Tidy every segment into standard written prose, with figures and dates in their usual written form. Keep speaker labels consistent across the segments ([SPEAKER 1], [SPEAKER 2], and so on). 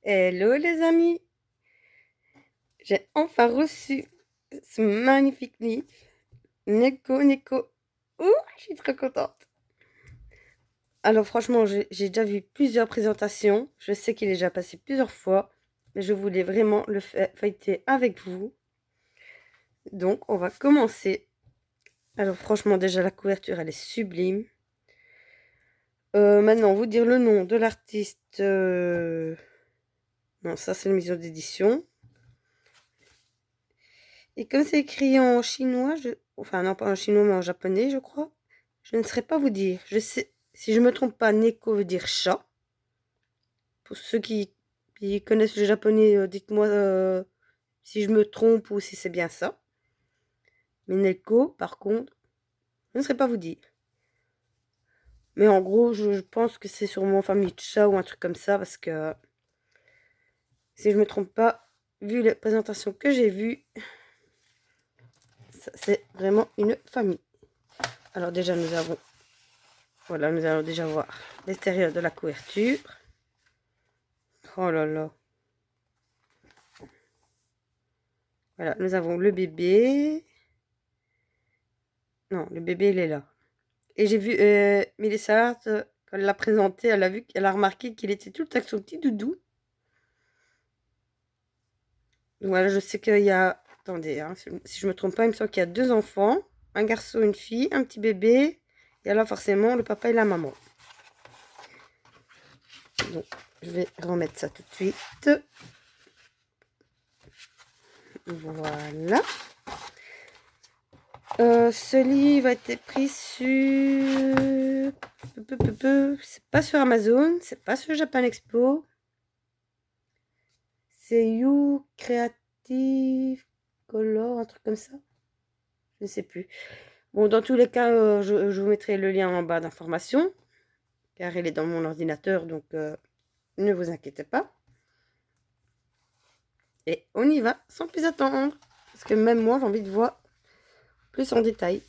[SPEAKER 1] Hello les amis, j'ai enfin reçu ce magnifique livre, Neko Neko. Ouh, je suis trop contente. Alors franchement, j'ai déjà vu plusieurs présentations, je sais qu'il est déjà passé plusieurs fois, mais je voulais vraiment le feuilleter avec vous. Donc on va commencer. Alors franchement, déjà la couverture, elle est sublime. Maintenant, vous dire le nom de l'artiste. Non, ça c'est une maison d'édition. Et comme c'est écrit en chinois, enfin non pas en chinois mais en japonais je crois, je ne saurais pas vous dire. Je sais, si je me trompe pas, Neko veut dire chat. Pour ceux qui connaissent le japonais, dites-moi si je me trompe ou si c'est bien ça. Mais Neko, par contre, je ne saurais pas vous dire. Mais en gros, je pense que c'est sûrement famille de chat ou un truc comme ça parce que si je me trompe pas, vu les présentations que j'ai vues, c'est vraiment une famille. Alors déjà voilà, nous allons déjà voir l'extérieur de la couverture. Oh là là. Voilà, nous avons le bébé. Non, le bébé, il est là. Et j'ai vu Mélissa Hart, quand elle l'a présenté, elle a remarqué qu'il était tout avec son petit doudou. Donc voilà, je sais qu'il y a... Attendez, hein, si je me trompe pas, il me semble qu'il y a deux enfants. Un garçon, une fille, un petit bébé. Et alors forcément, le papa et la maman. Donc, je vais remettre ça tout de suite. Voilà. Ce livre a été pris sur... C'est pas sur Amazon, c'est pas sur Japan Expo. C'est You Creative Color, un truc comme ça. Je ne sais plus. Bon, dans tous les cas, je vous mettrai le lien en bas d'information, car il est dans mon ordinateur, donc ne vous inquiétez pas. Et on y va, sans plus attendre. Parce que même moi, j'ai envie de voir plus en détail.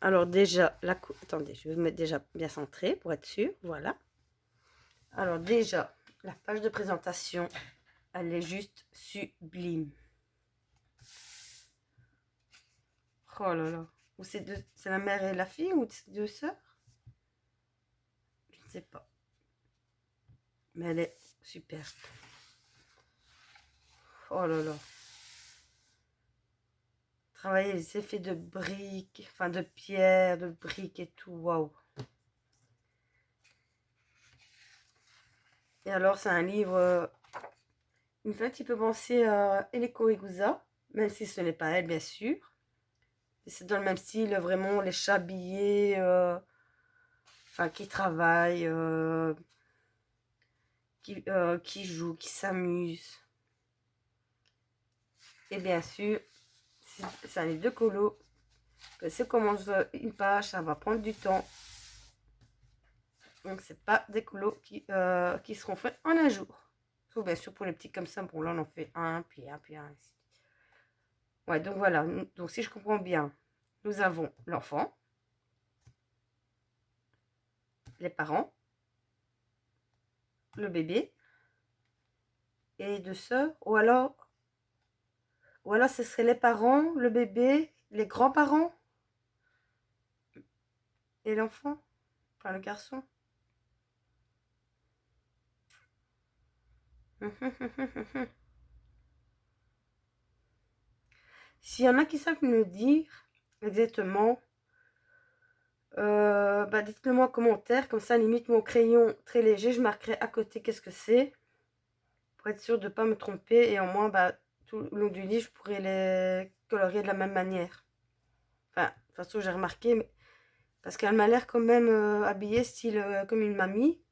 [SPEAKER 1] Alors déjà, attendez, je vais vous mettre déjà bien centré pour être sûr. Voilà. Alors déjà, la page de présentation, elle est juste sublime. Oh là là. Ou c'est la mère et la fille ou c'est deux sœurs? Je ne sais pas. Mais elle est super. Oh là là. Travailler les effets de briques, enfin de pierre, de briques et tout. Waouh. Et alors, c'est un livre. Il me fait un petit peu penser à Eleko Iguza, même si ce n'est pas elle, bien sûr. C'est dans le même style, vraiment, les chats habillés, enfin, qui travaillent, qui jouent, qui s'amusent. Et bien sûr, c'est un livre de colo. Que ça commence une page, ça va prendre du temps. Donc, c'est pas des colos qui seront faits en un jour. Sauf bien sûr pour les petits comme ça. Bon, là, on en fait un, puis un, puis un. Ouais, donc voilà. Donc, si je comprends bien, nous avons l'enfant, les parents, le bébé et deux sœurs. Ou alors ce serait les parents, le bébé, les grands-parents et l'enfant, enfin le garçon. S'il y en a qui savent me dire exactement, bah dites-le moi en commentaire, comme ça limite mon crayon très léger, je marquerai à côté qu'est-ce que c'est, pour être sûr de ne pas me tromper, et au moins bah, tout le long du livre, je pourrais les colorier de la même manière. Enfin, de toute façon j'ai remarqué, parce qu'elle m'a l'air quand même habillée style comme une mamie,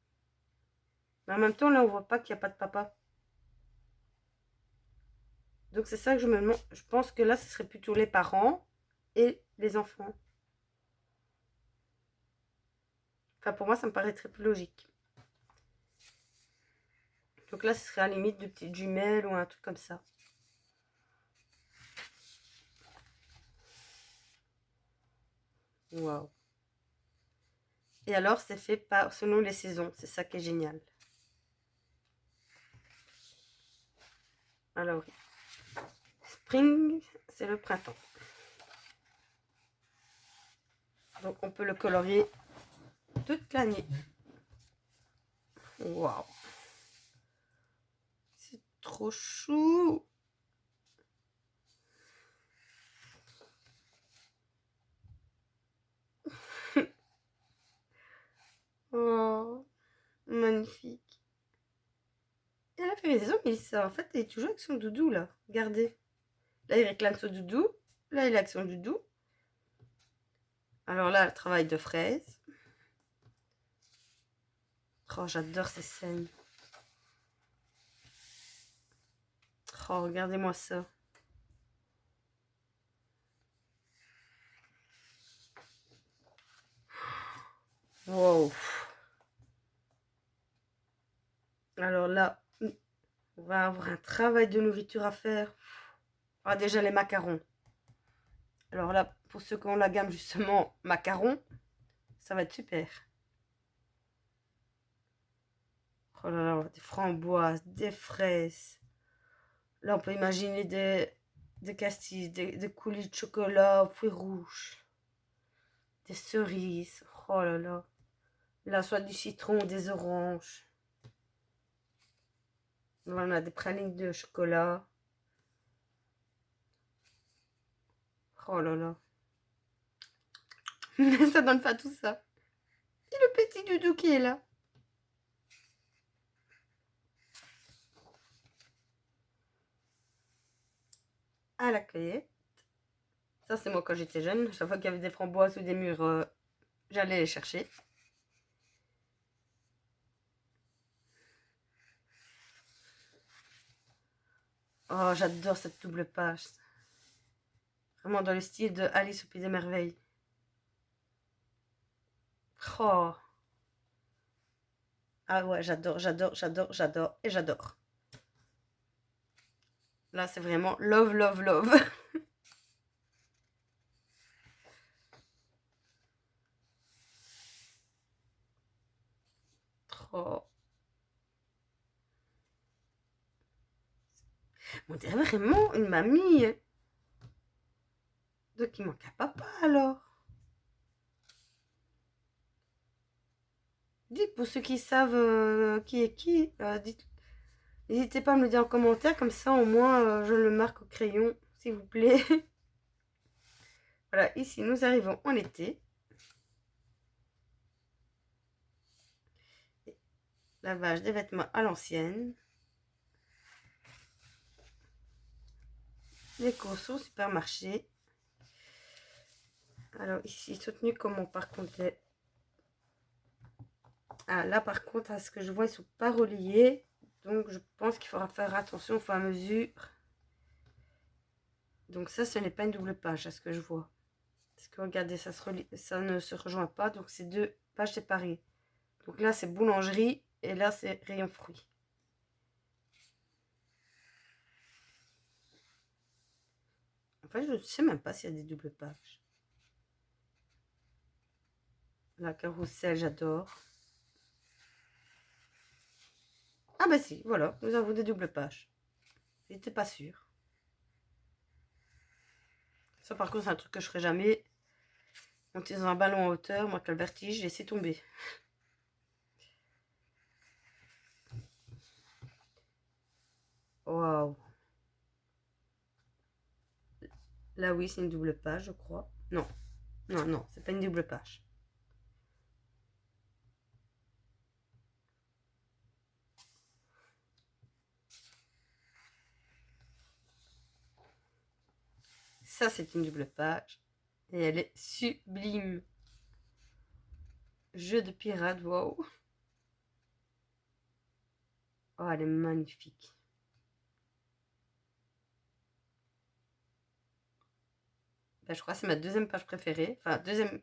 [SPEAKER 1] mais en même temps là on voit pas qu'il n'y a pas de papa. Donc c'est ça que je me demande, je pense que là ce serait plutôt les parents et les enfants. Enfin pour moi ça me paraîtrait plus logique. Donc là ce serait à la limite de petites jumelles ou un truc comme ça. Waouh. Et alors, c'est fait par selon les saisons. C'est ça qui est génial. Alors, spring, c'est le printemps. Donc, on peut le colorier toute l'année. Waouh! C'est trop chou! Oh, magnifique. Elle a fait raison, mais ça, en fait, elle est toujours avec son doudou, là. Regardez. Là, il réclame son doudou. Là, il est avec son doudou. Alors là, le travail de fraise. Oh, j'adore ces scènes. Oh, regardez-moi ça. Wow. Alors là, on va avoir un travail de nourriture à faire. Ah, déjà les macarons. Alors là, pour ceux qui ont la gamme justement macarons, ça va être super. Oh là là, des framboises, des fraises. Là, on peut imaginer des cassis, des coulis de chocolat aux fruits rouges, des cerises. Oh là là. Là, soit du citron ou des oranges. Là, on a des pralines de chocolat. Oh là là. Ça donne pas tout ça. Et le petit doudou qui est là. À la cueillette. Ça, c'est moi quand j'étais jeune. Chaque fois qu'il y avait des framboises ou des mûres, j'allais les chercher. Oh, j'adore cette double page. Vraiment dans le style de Alice au Pays des Merveilles. Oh. Ah ouais, j'adore, j'adore, j'adore, j'adore et j'adore. Là, c'est vraiment love, love, love. Trop. On dirait vraiment une mamie. Donc, il manque à papa alors. Dites pour ceux qui savent qui est qui, dites. N'hésitez pas à me le dire en commentaire, comme ça au moins je le marque au crayon, s'il vous plaît. Voilà, ici nous arrivons en été. Lavage des vêtements à l'ancienne. Les courses au supermarché. Alors ici, soutenu comment par contre les... Ah là par contre, à ce que je vois, ils sont pas reliés. Donc je pense qu'il faudra faire attention au fur et à mesure. Donc ça, ce n'est pas une double page, à ce que je vois. Parce que regardez, ça ne se rejoint pas. Donc c'est deux pages séparées. Donc là, c'est boulangerie et là, c'est rayon fruits. En fait, je ne sais même pas s'il y a des doubles pages. La carrousel, j'adore. Ah bah si, voilà, nous avons des doubles pages. J'étais pas sûre. Ça par contre, c'est un truc que je ferai jamais. Monter dans un ballon en hauteur, moi qui le vertige, j'ai laissé tomber. Waouh. Là oui, c'est une double page, je crois. Non, non, non, c'est pas une double page. Ça, c'est une double page. Et elle est sublime. Jeu de pirate, waouh. Oh, elle est magnifique. Ben, je crois que c'est ma deuxième page préférée. Enfin, deuxième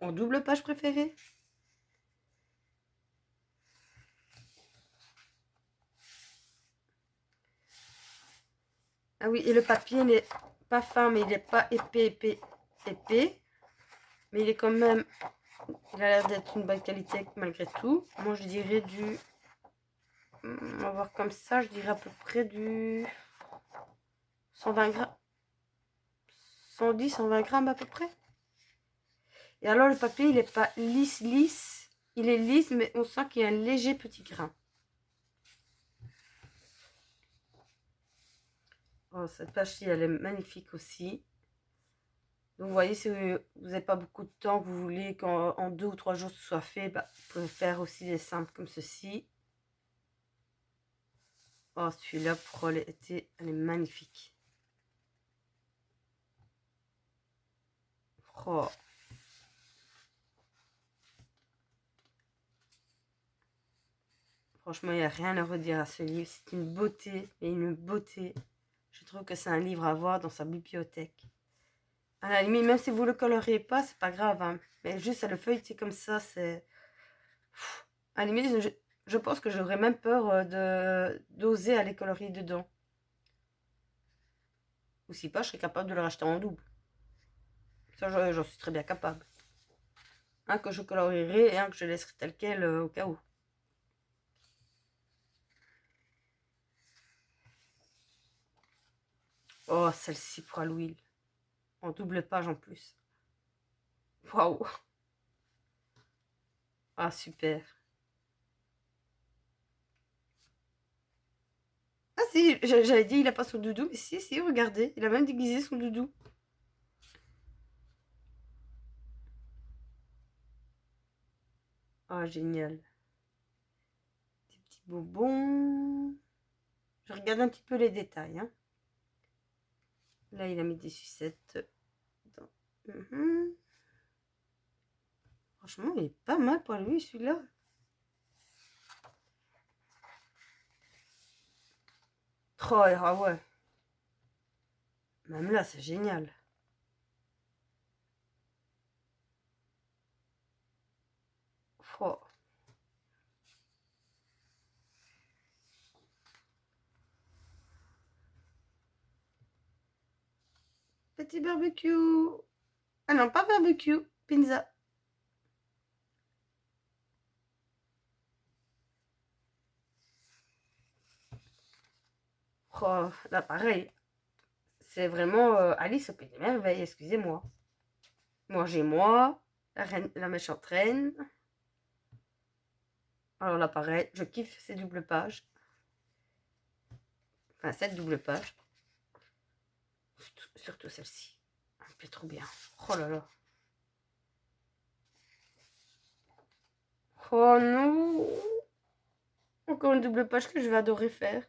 [SPEAKER 1] en double page préférée. Ah oui, et le papier n'est pas fin, mais il n'est pas épais, épais, épais. Mais il est quand même... Il a l'air d'être une bonne qualité malgré tout. Moi, je dirais du... On va voir comme ça, je dirais à peu près du 120 grammes. 110, 120 grammes à peu près. Et alors, le papier, il n'est pas lisse. Il est lisse, mais on sent qu'il y a un léger petit grain. Oh, cette page-ci, elle est magnifique aussi. Donc, vous voyez, si vous n'avez pas beaucoup de temps, que vous voulez qu'en 2 ou 3 jours ce soit fait, bah, vous pouvez faire aussi des simples comme ceci. Oh, celui-là, pour l'été, elle est magnifique. Oh. Franchement, il n'y a rien à redire à ce livre. C'est une beauté, et une beauté. Je trouve que c'est un livre à voir dans sa bibliothèque. À la limite, même si vous ne le coloriez pas, c'est pas grave. Hein. Mais juste à le feuilleter comme ça, c'est... À la limite, je pense que j'aurais même peur d'oser aller colorier dedans. Ou si pas, je serais capable de le racheter en double. Ça, j'en suis très bien capable. Un que je colorierai et un que je laisserai tel quel au cas où. Oh, celle-ci pour Halloween. En double page en plus. Waouh. Ah, super. Ah si, j'avais dit il a pas son doudou, mais si, regardez, il a même déguisé son doudou. Ah, génial. Des petits bonbons. Je regarde un petit peu les détails. Hein. Là, il a mis des sucettes. Franchement, il est pas mal pour lui, celui-là. Oh, ah ouais. Même là, c'est génial. Oh. Petit barbecue. Ah non, pas barbecue, pizza. Oh, là, pareil. C'est vraiment Alice au Pays des Merveilles, excusez-moi. Mangez-moi, la méchante reine. Alors là, pareil, je kiffe ces doubles pages. Enfin, cette double page. Surtout celle-ci. Elle me plaît trop bien. Oh là là. Oh non. Encore une double page que je vais adorer faire.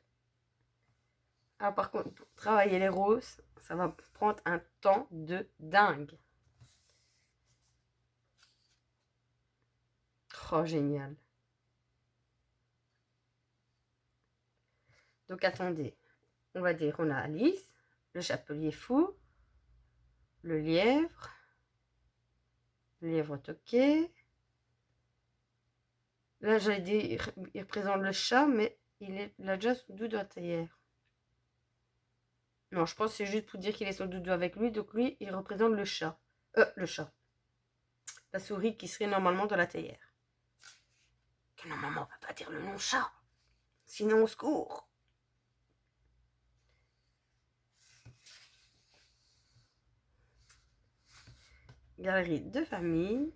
[SPEAKER 1] Ah, par contre, pour travailler les roses, ça va prendre un temps de dingue. Oh, génial. Donc, attendez. On va dire, on a Alice, le chapelier fou, le lièvre toqué. Là, j'allais dire, il représente le chat, mais il a déjà son doudou à théière. Non, je pense que c'est juste pour dire qu'il est son doudou avec lui. Donc lui, il représente le chat. Le chat. La souris qui serait normalement dans la théière. Que normalement, on ne peut pas dire le nom chat. Sinon, au secours. Galerie de famille.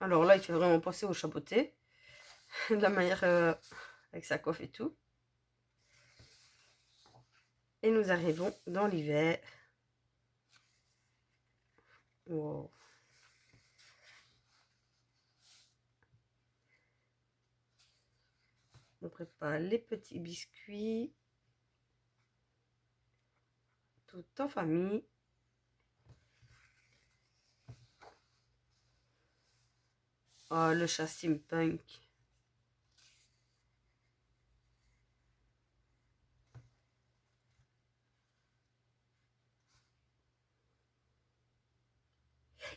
[SPEAKER 1] Alors là, il fait vraiment penser au chapeauté. De la manière avec sa coiffe et tout. Et nous arrivons dans l'hiver. Wow. On prépare les petits biscuits. Tout en famille. Oh, le chat steampunk.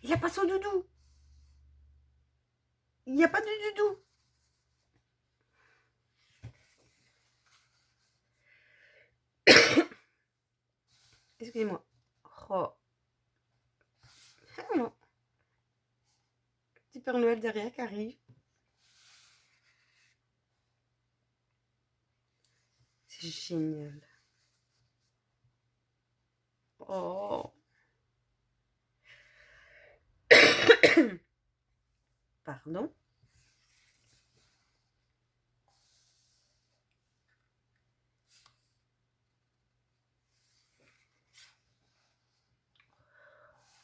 [SPEAKER 1] Il n'y a pas son doudou. Il n'y a pas de doudou. Excusez-moi. Oh. Ah non. Petit Père Noël derrière qui arrive. C'est génial. pardon.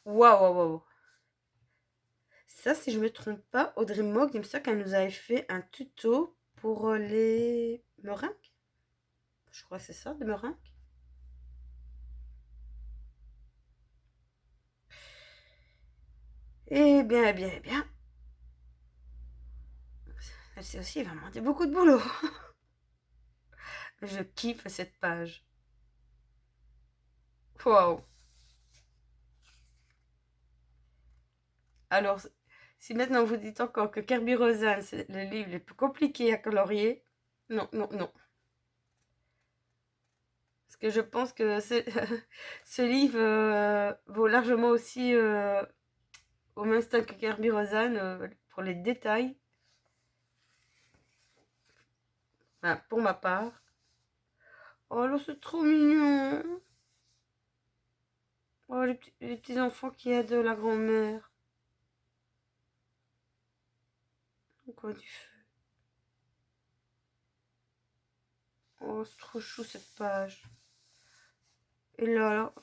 [SPEAKER 1] Waouh, waouh, waouh. Ça, si je me trompe pas, Audrey Mogg, il me semble qu'elle nous avait fait un tuto pour les meringues. Je crois que c'est ça, des meringues. Eh bien, eh bien, eh bien. Elle sait aussi vraiment beaucoup de boulot. Je kiffe cette page. Waouh. Alors, si maintenant vous dites encore que Kerby Rosanes, c'est le livre le plus compliqué à colorier, non, non, non. Parce que je pense que ce livre vaut largement aussi au même stade que Kerby Rosanes pour les détails. Enfin, pour ma part. Oh là, c'est trop mignon. Oh, les petits enfants qui aident la grand-mère. Au coin du feu. Oh, c'est trop chou cette page. Et là,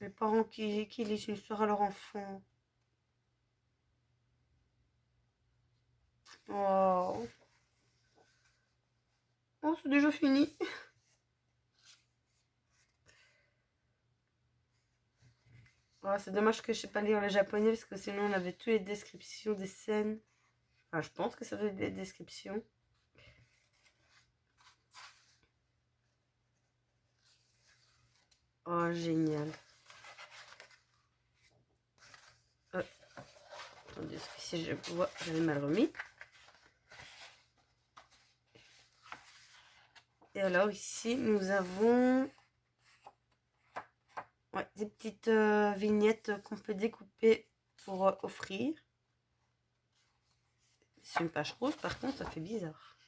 [SPEAKER 1] les parents qui lisent une histoire à leur enfant. Oh, oh c'est déjà fini. Oh, c'est dommage que je sais pas lire le japonais parce que sinon on avait toutes les descriptions des scènes. Enfin, je pense que ça doit être des descriptions. Oh, génial. Attendez, parce que si je vois, j'avais mal remis. Et alors ici, nous avons des petites vignettes qu'on peut découper pour offrir. C'est une page rose, par contre, ça fait bizarre.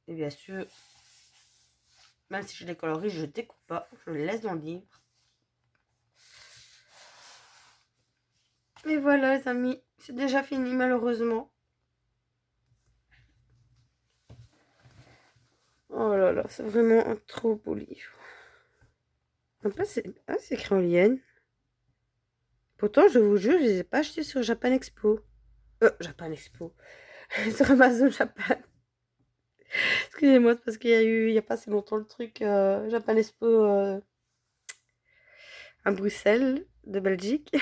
[SPEAKER 1] Et bien sûr, même si je les colorie, je ne découpe pas, je les laisse dans le livre. Et voilà les amis, c'est déjà fini malheureusement. Oh là là, c'est vraiment un trop beau livre. En plus, c'est écrit en lienne. Pourtant, je vous jure, je les ai pas achetés sur Japan Expo. Japan Expo. Sur Amazon Japan. Excusez-moi, c'est parce qu'il y a eu, il y a pas assez longtemps, le truc Japan Expo à Bruxelles, de Belgique.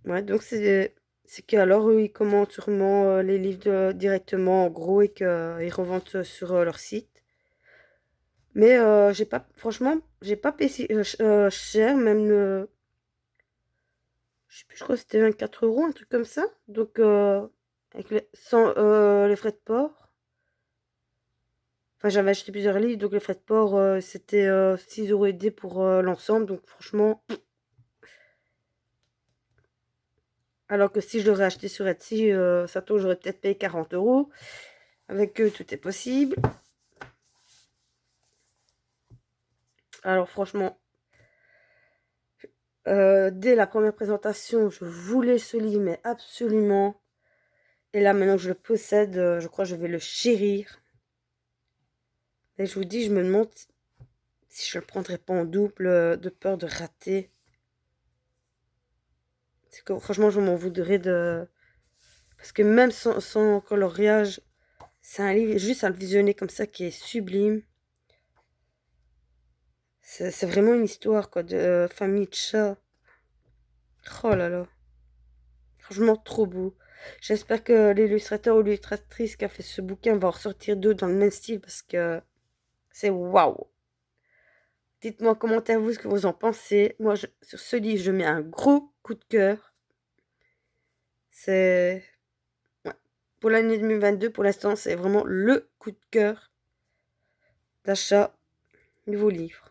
[SPEAKER 1] Ouais, donc c'est qu'alors eux, ils commandent sûrement les livres directement en gros et qu'ils revendent sur leur site. Mais j'ai pas, franchement, j'ai pas payé cher, même, je sais plus, je crois que c'était 24 euros, un truc comme ça. Donc, avec sans les frais de port. Enfin, j'avais acheté plusieurs livres, donc les frais de port, c'était 6 euros aidés pour l'ensemble. Donc, franchement, alors que si je l'aurais acheté sur Etsy, ça tombe, j'aurais peut-être payé 40 euros. Avec eux, tout est possible. Alors, franchement, dès la première présentation, je voulais ce livre, mais absolument. Et là, maintenant que je le possède, je crois que je vais le chérir. Et je vous dis, je me demande si je le prendrais pas en double, de peur de rater. C'est que franchement, je m'en voudrais de... Parce que même sans coloriage, c'est un livre juste à le visionner comme ça qui est sublime. C'est vraiment une histoire quoi, de famille de chats. Oh là là. Franchement, trop beau. J'espère que l'illustrateur ou l'illustratrice qui a fait ce bouquin va en ressortir d'autres dans le même style parce que c'est waouh. Dites-moi en commentaire vous ce que vous en pensez. Moi, sur ce livre, je mets un gros coup de cœur. C'est... Ouais. Pour l'année 2022, pour l'instant, c'est vraiment le coup de cœur d'achat nouveau livre.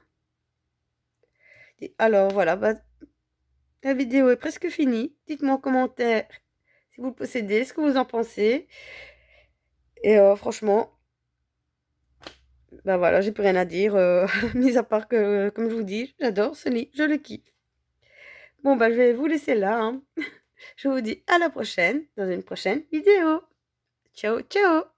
[SPEAKER 1] Et alors, voilà, bah, la vidéo est presque finie. Dites-moi en commentaire si vous le possédez, ce que vous en pensez. Et franchement, Bah voilà, j'ai plus rien à dire, mis à part que, comme je vous dis, j'adore ce lit, je le kiffe. Bon, bah je vais vous laisser là, hein. Je vous dis à la prochaine, dans une prochaine vidéo. Ciao, ciao!